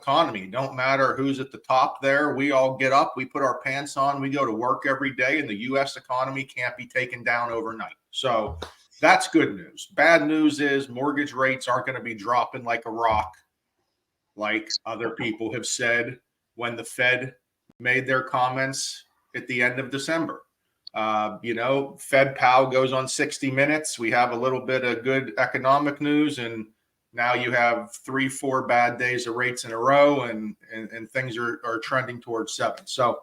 economy. Don't matter who's at the top there. We all get up, we put our pants on, we go to work every day, and the U.S. economy can't be taken down overnight. So that's good news. Bad news is mortgage rates aren't going to be dropping like a rock, like other people have said when the Fed made their comments at the end of December. Fed Pow goes on 60 Minutes. We have a little bit of good economic news, and now you have 3-4 bad days of rates in a row, and things are trending towards 7. So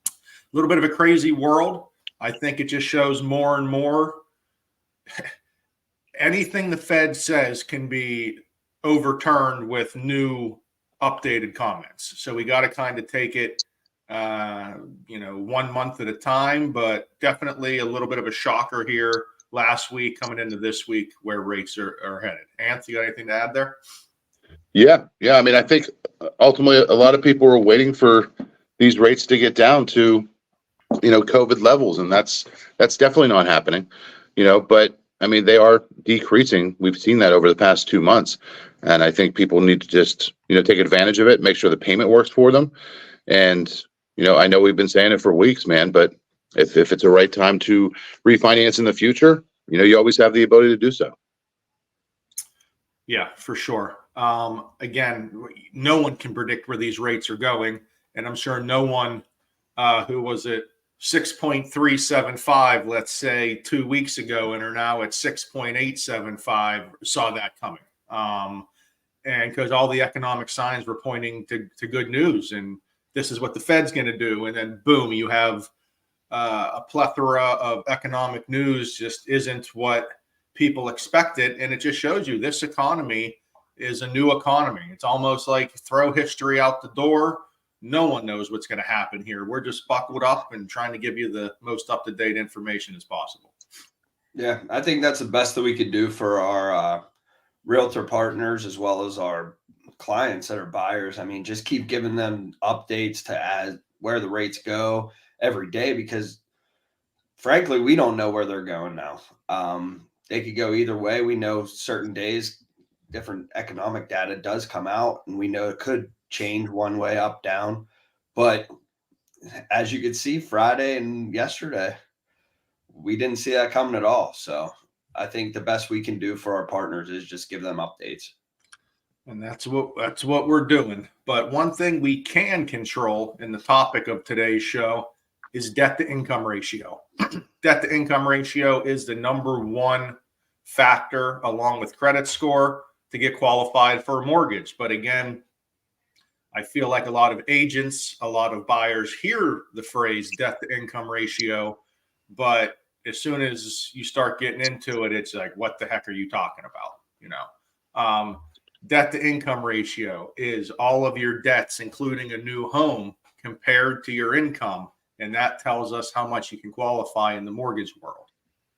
a little bit of a crazy world. I think it just shows more and more anything the Fed says can be overturned with new updated comments. So we got to kind of take it 1 month at a time, but definitely a little bit of a shocker here last week coming into this week where rates are headed. Anthony, you got anything to add there? Yeah. I mean, I think ultimately a lot of people were waiting for these rates to get down to, COVID levels, and that's definitely not happening, but I mean, they are decreasing. We've seen that over the past 2 months, and I think people need to just, take advantage of it, make sure the payment works for them. And, I know we've been saying it for weeks, man, but if it's the right time to refinance in the future, you always have the ability to do so. Yeah, for sure. Again, no one can predict where these rates are going, and I'm sure no one who was at 6.375, let's say 2 weeks ago, and are now at 6.875 saw that coming. And because all the economic signs were pointing to good news, and this is what the Fed's going to do. And then boom, you have a plethora of economic news just isn't what people expected. And it just shows you this economy is a new economy. It's almost like throw history out the door. No one knows what's going to happen here. We're just buckled up and trying to give you the most up-to-date information as possible. Yeah, I think that's the best that we could do for our realtor partners as well as our clients that are buyers. I mean, just keep giving them updates to add where the rates go every day, because frankly, we don't know where they're going now. They could go either way. We know certain days, different economic data does come out, and we know it could change one way, up, down. But as you could see Friday and yesterday, we didn't see that coming at all. So I think the best we can do for our partners is just give them updates. And that's what we're doing. But one thing we can control in the topic of today's show is debt to income ratio. Debt to income ratio is the number one factor, along with credit score, to get qualified for a mortgage. But again, I feel like a lot of agents, a lot of buyers hear the phrase debt to income ratio, but as soon as you start getting into it, it's like, what the heck are you talking about? Debt to income ratio is all of your debts, including a new home, compared to your income. And that tells us how much you can qualify in the mortgage world.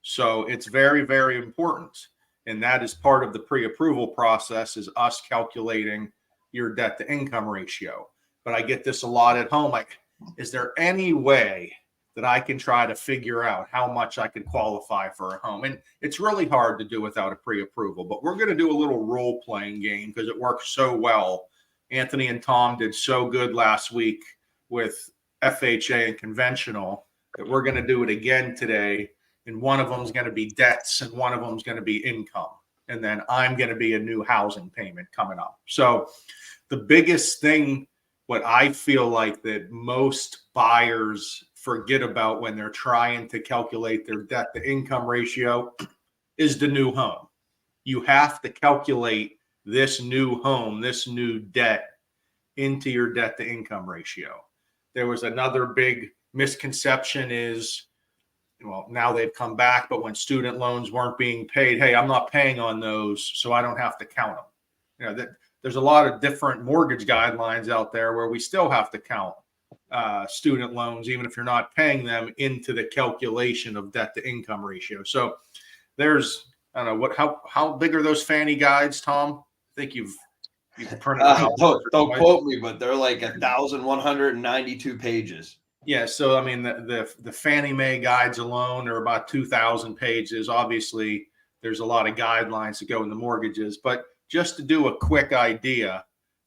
So it's very, very important. And that is part of the pre-approval process, is us calculating your debt to income ratio. But I get this a lot at home. Like, is there any way that I can try to figure out how much I could qualify for a home? And it's really hard to do without a pre-approval, but we're going to do a little role-playing game because it works so well. Anthony and Tom did so good last week with FHA and conventional that we're going to do it again today. And one of them is going to be debts and one of them is going to be income. And then I'm going to be a new housing payment coming up. So the biggest thing, what I feel like that most buyers forget about when they're trying to calculate their debt to income ratio, is the new home. You have to calculate this new home, this new debt, into your debt to income ratio. There was another big misconception is, well, now they've come back, but when student loans weren't being paid, hey, I'm not paying on those, so I don't have to count them. There's a lot of different mortgage guidelines out there where we still have to count student loans, even if you're not paying them, into the calculation of debt to income ratio. So there's, I don't know, how big are those Fannie guides, Tom? I think you've printed them out. Don't quote me, but they're like 1,192 pages. Yeah, so I mean, the Fannie Mae guides alone are about 2,000 pages. Obviously, there's a lot of guidelines that go into mortgages, but just to do a quick idea,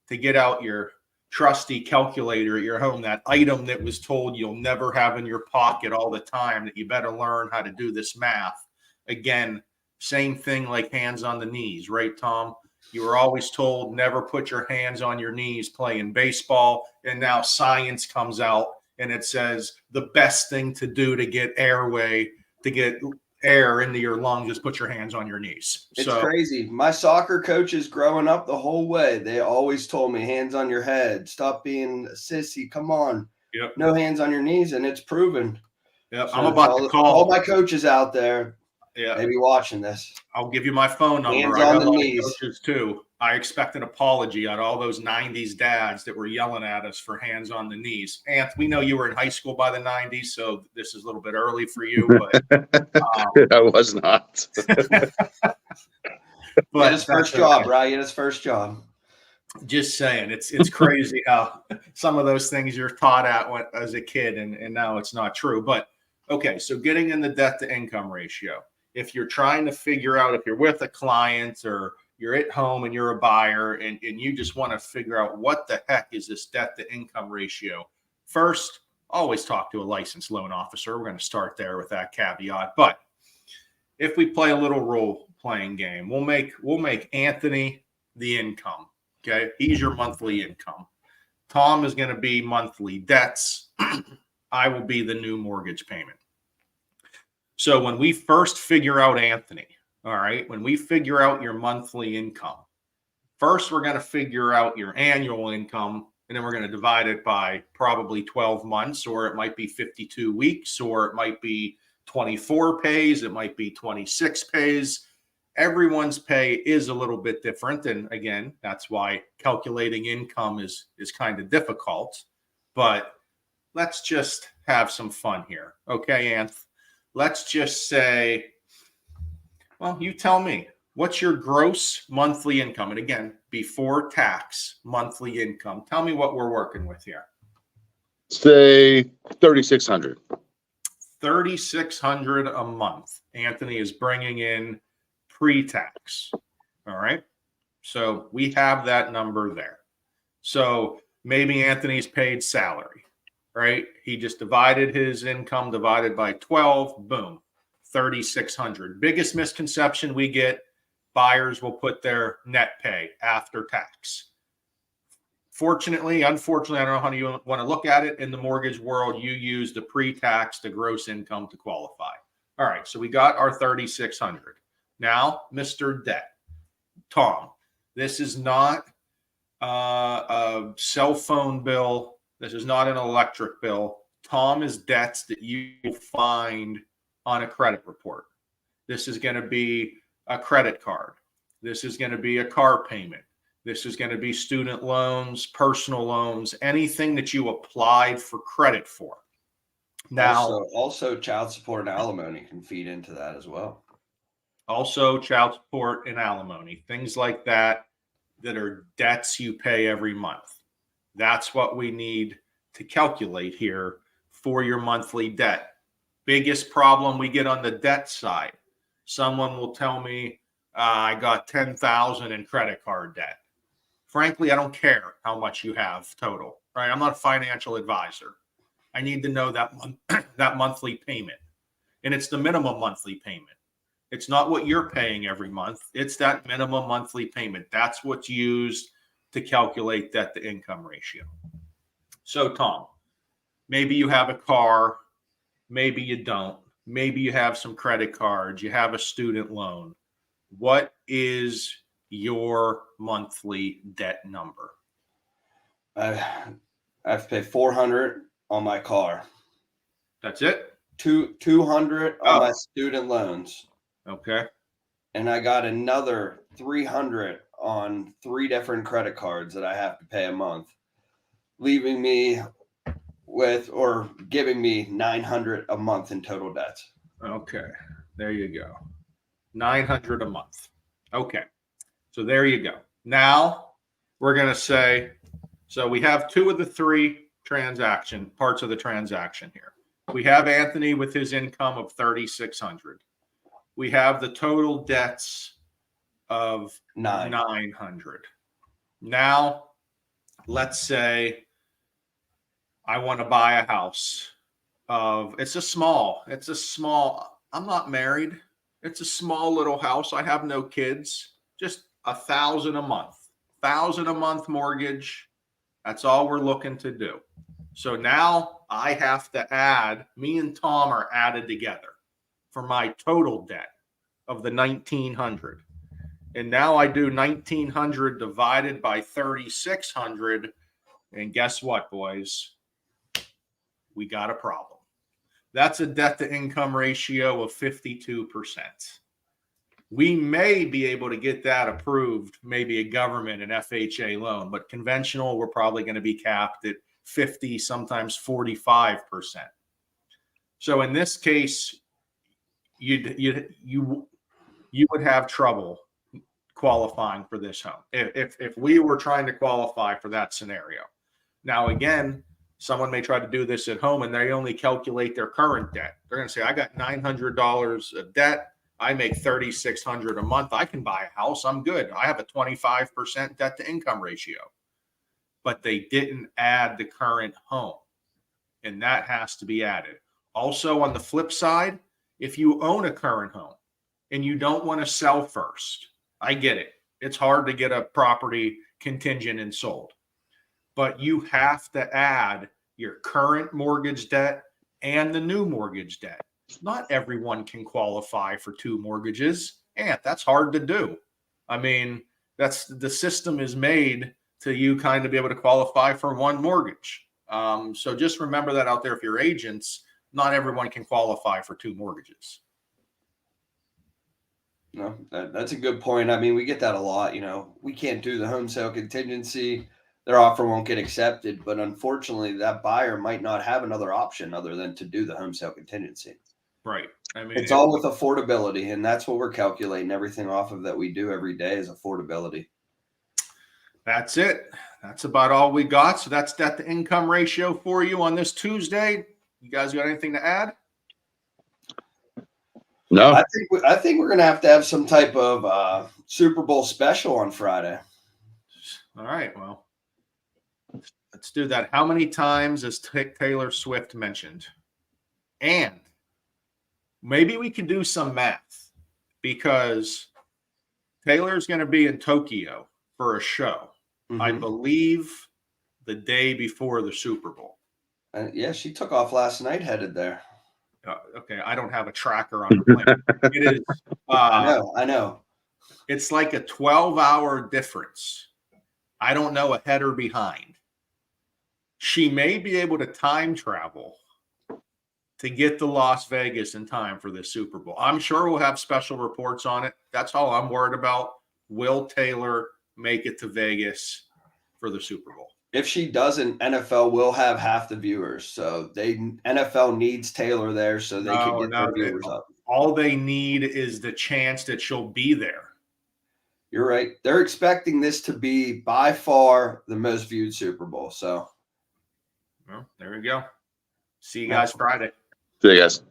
to get out your trusty calculator at your home, that item that was told you'll never have in your pocket all the time, that you better learn how to do this math. Again, same thing like hands on the knees, right, Tom? You were always told never put your hands on your knees playing baseball. And now science comes out and it says the best thing to do to get air into your lungs is put your hands on your knees. It's crazy. My soccer coaches growing up the whole way, they always told me hands on your head, stop being a sissy, come on. Yep. No hands on your knees, and it's proven. Yep. So I'm about to call all my coaches out there. Yeah. Maybe watching this. I'll give you my phone number. Hands I got on a the lot knees. of coaches too. I expect an apology on all those 90s dads that were yelling at us for hands on the knees. Anth, we know you were in high school by the 90s, so this is a little bit early for you, but I was not. But his first job, right? His first job. Just saying, it's crazy how some of those things you're taught at as a kid, and now it's not true. But okay, so getting in the debt to income ratio. If you're trying to figure out, if you're with a client or you're at home and you're a buyer and you just want to figure out what the heck is this debt to income ratio, first, always talk to a licensed loan officer. We're going to start there with that caveat. But if we play a little role playing game, we'll make Anthony the income. Okay, he's your monthly income. Tom is going to be monthly debts. I will be the new mortgage payment. So when we first figure out Anthony, all right, when we figure out your monthly income, first we're going to figure out your annual income, and then we're going to divide it by probably 12 months, or it might be 52 weeks, or it might be 24 pays, it might be 26 pays. Everyone's pay is a little bit different. And again, that's why calculating income is kind of difficult. But let's just have some fun here. Okay, Anth? Let's just say, well, you tell me, what's your gross monthly income? And again, before tax monthly income. Tell me what we're working with here. Say 3,600. 3,600 a month. Anthony is bringing in pre-tax. All right. So we have that number there. So maybe Anthony's paid salary, right? He just divided his income divided by 12, boom, 3,600. Biggest misconception we get, buyers will put their net pay after tax. Fortunately, unfortunately, I don't know how you want to look at it. In the mortgage world, you use the pre-tax to gross income to qualify. All right. So we got our 3,600. Now, Mr. Debt, Tom, this is not a cell phone bill. This is not an electric bill. Tom is debts that you find on a credit report. This is going to be a credit card. This is going to be a car payment. This is going to be student loans, personal loans, anything that you applied for credit for. Now, also child support and alimony can feed into that as well. Also, child support and alimony, things like that are debts you pay every month. That's what we need to calculate here for your monthly debt. Biggest problem we get on the debt side. Someone will tell me, I got 10,000 in credit card debt. Frankly, I don't care how much you have total, right? I'm not a financial advisor. I need to know that monthly payment. And it's the minimum monthly payment. It's not what you're paying every month. It's that minimum monthly payment. That's what's used to calculate debt to income ratio. So, Tom, maybe you have a car, maybe you don't. Maybe you have some credit cards, you have a student loan. What is your monthly debt number? I have to pay $400 on my car. That's it? $200 on my student loans. Okay. And I got another $300 on 3 different credit cards that I have to pay a month, leaving me with or giving me $900 a month in total debts. Okay. There you go. $900 a month. Okay. So there you go. Now we're going to say, so we have 2 of the 3 parts of the transaction here. We have Anthony with his income of 3,600. We have the total debts of 900. Now let's say I want to buy a house it's a small, I'm not married. It's a small little house. I have no kids, just $1,000 a month, mortgage. That's all we're looking to do. So now I have to add, me and Tom are added together for my total debt of the 1,900. And now I do 1,900 divided by 3,600. And guess what, boys? We got a problem. That's a debt to income ratio of 52%. We may be able to get that approved, maybe a government, an FHA loan, but conventional, we're probably going to be capped at 50, sometimes 45%. So in this case, you would have trouble qualifying for this home if we were trying to qualify for that scenario. Now, again, someone may try to do this at home and they only calculate their current debt. They're going to say, I got $900 of debt. I make $3,600 a month. I can buy a house. I'm good. I have a 25% debt to income ratio. But they didn't add the current home, and that has to be added. Also, on the flip side, if you own a current home and you don't want to sell first, I get it. It's hard to get a property contingent and sold, but you have to add your current mortgage debt and the new mortgage debt. Not everyone can qualify for 2 mortgages, and that's hard to do. I mean, that's the system is made to you kind of be able to qualify for 1 mortgage. So just remember that out there. If you're agents, not everyone can qualify for 2 mortgages. No, that's a good point. I mean, we get that a lot. We can't do the home sale contingency. Their offer won't get accepted, but unfortunately, that buyer might not have another option other than to do the home sale contingency. Right. I mean, it's all with affordability, and that's what we're calculating everything off of that we do every day is affordability. That's it. That's about all we got. So that's debt to income ratio for you on this Tuesday. You guys got anything to add? No. I think we're going to have some type of Super Bowl special on Friday. All right. Well, let's do that. How many times is Taylor Swift mentioned? And maybe we can do some math because Taylor's going to be in Tokyo for a show. Mm-hmm. I believe the day before the Super Bowl. Yeah, she took off last night, headed there. Okay, I don't have a tracker on the plane. It is. I know. It's like a 12-hour difference. I don't know ahead or behind. She may be able to time travel to get to Las Vegas in time for the Super Bowl. I'm sure we'll have special reports on it. That's all I'm worried about. Will Taylor make it to Vegas for the Super Bowl? If she doesn't, NFL will have half the viewers. So NFL needs Taylor there so they can get their viewers up. All they need is the chance that she'll be there. You're right. They're expecting this to be by far the most viewed Super Bowl. So, well, there we go. See you guys Friday. See you guys.